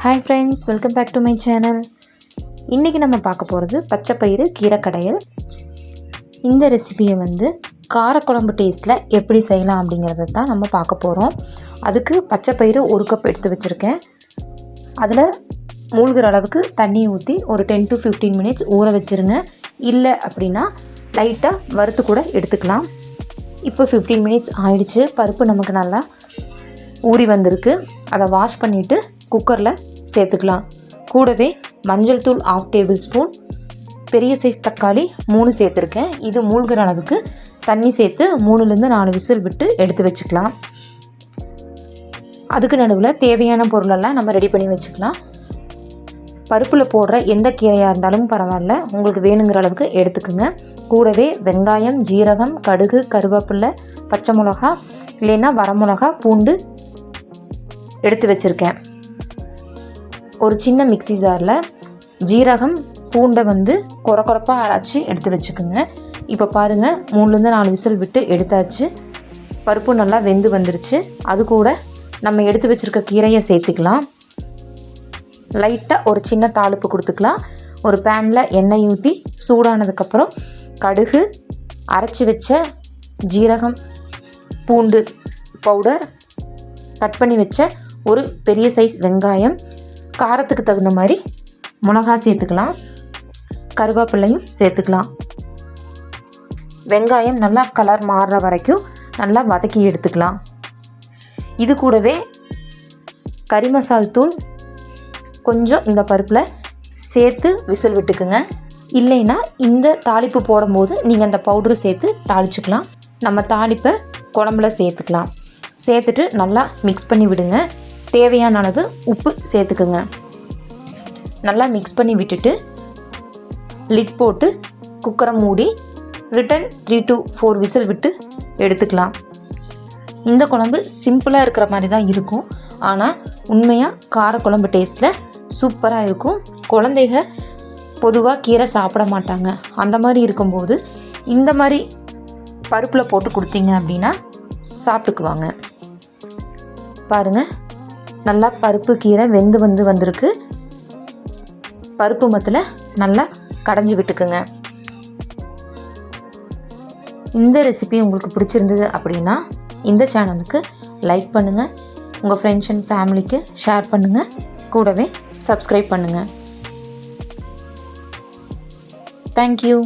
Hi friends, welcome back to my channel. இன்றைக்கி நம்ம பார்க்க போகிறது பச்சைப்பயிறு கீரைக்கடையல். இந்த ரெசிபியை காரக்குழம்பு டேஸ்ட்டில் எப்படி செய்யலாம் அப்படிங்கிறத தான் நம்ம பார்க்க போகிறோம். அதுக்கு பச்சைப்பயிறு 1 கப் எடுத்து வச்சுருக்கேன். அதில் மூழ்கிற அளவுக்கு தண்ணி ஊற்றி ஒரு 10 to 15 மினிட்ஸ் ஊற வச்சுருங்க. இல்லை அப்படின்னா லைட்டாக வறுத்து கூட எடுத்துக்கலாம். இப்போ 15 மினிட்ஸ் ஆயிடுச்சு. பருப்பு நமக்கு நல்லா ஊறி வந்திருக்கு. அதை வாஷ் பண்ணிவிட்டு குக்கரில் சேர்த்துக்கலாம். கூடவே மஞ்சள் தூள் 1/2 டேபிள் ஸ்பூன், பெரிய சைஸ் தக்காளி 3 சேர்த்துருக்கேன். இது மூழ்கிற அளவுக்கு தண்ணி சேர்த்து 3-4 விசில் விட்டு எடுத்து வச்சுக்கலாம். அதுக்கு நடுவில் தேவையான பொருளெல்லாம் நம்ம ரெடி பண்ணி வச்சுக்கலாம். பருப்பில் போடுற எந்த கீரையாக இருந்தாலும் பரவாயில்ல, உங்களுக்கு வேணுங்கிற அளவுக்கு எடுத்துக்குங்க. கூடவே வெங்காயம், ஜீரகம், கடுகு, கருவேப்பிலை, பச்சை மிளகா இல்லைன்னா வரமிளகா, பூண்டு எடுத்து வச்சுருக்கேன். ஒரு சின்ன மிக்ஸி ஜாரில் ஜீரகம், பூண்டை கொரப்பாக அரைச்சி எடுத்து வச்சுக்கோங்க. இப்போ பாருங்கள், 3-4 விசில் விட்டு எடுத்தாச்சு. பருப்பு நல்லா வெந்து வந்துருச்சு. அது கூட நம்ம எடுத்து வச்சுருக்க கீரையை சேர்த்துக்கலாம். லைட்டாக ஒரு சின்ன தாளிப்பு கொடுத்துக்கலாம். ஒரு பேனில் எண்ணெய் ஊற்றி சூடானதுக்கப்புறம் கடுகு, அரைச்சி வச்ச ஜீரகம், பூண்டு பவுடர், கட் பண்ணி வச்ச ஒரு பெரிய சைஸ் வெங்காயம், காரத்துக்கு தகுந்த மாதிரி மிளகாய் சேர்த்துக்கலாம். கருவேப்பிலையும் சேர்த்துக்கலாம். வெங்காயம் நல்லா கலர் மாறுற வரைக்கும் நல்லா வதக்கி எடுத்துக்கலாம். இது கூடவே கறி மசால் தூள் கொஞ்சம் இந்த பருப்பில் சேர்த்து விசில் விட்டுக்குங்க. இல்லைன்னா இந்த தாளிப்பு போடும்போது நீங்கள் அந்த பவுடரை சேர்த்து தாளிச்சுக்கலாம். நம்ம தாளிப்பை குழம்புல சேர்த்துக்கலாம். சேர்த்துட்டு நல்லா மிக்ஸ் பண்ணி விடுங்க. தேவையான அளவு உப்பு சேர்த்துக்குங்க. நல்லா மிக்ஸ் பண்ணி விட்டுட்டு லிட் போட்டு குக்கரை மூடி ரிட்டன் 3 to 4 விசில் விட்டு எடுத்துக்கலாம். இந்த குழம்பு சிம்பிளாக இருக்கிற மாதிரி தான் இருக்கும். ஆனால் உண்மையாக காரக்குழம்பு டேஸ்ட்டில் சூப்பராக இருக்கும். குழந்தைங்க பொதுவாக கீரை சாப்பிட மாட்டாங்க. அந்த மாதிரி இருக்கும்போது இந்த மாதிரி பருப்பில் போட்டு கொடுத்தீங்க அப்படின்னா சாப்பிட்டுக்குவாங்க. பாருங்கள், நல்லா பருப்பு கீரை வெந்து வந்திருக்கு. பருப்பு மத்தில் நல்லா கடைஞ்சி விட்டுக்குங்க. இந்த ரெசிபி உங்களுக்கு பிடிச்சிருந்தது அப்படின்னா இந்த சேனலுக்கு லைக் பண்ணுங்கள், உங்கள் ஃப்ரெண்ட்ஸ் அண்ட் ஃபேமிலிக்கு ஷேர் பண்ணுங்கள், கூடவே சப்ஸ்கிரைப் பண்ணுங்கள். தேங்க்யூ.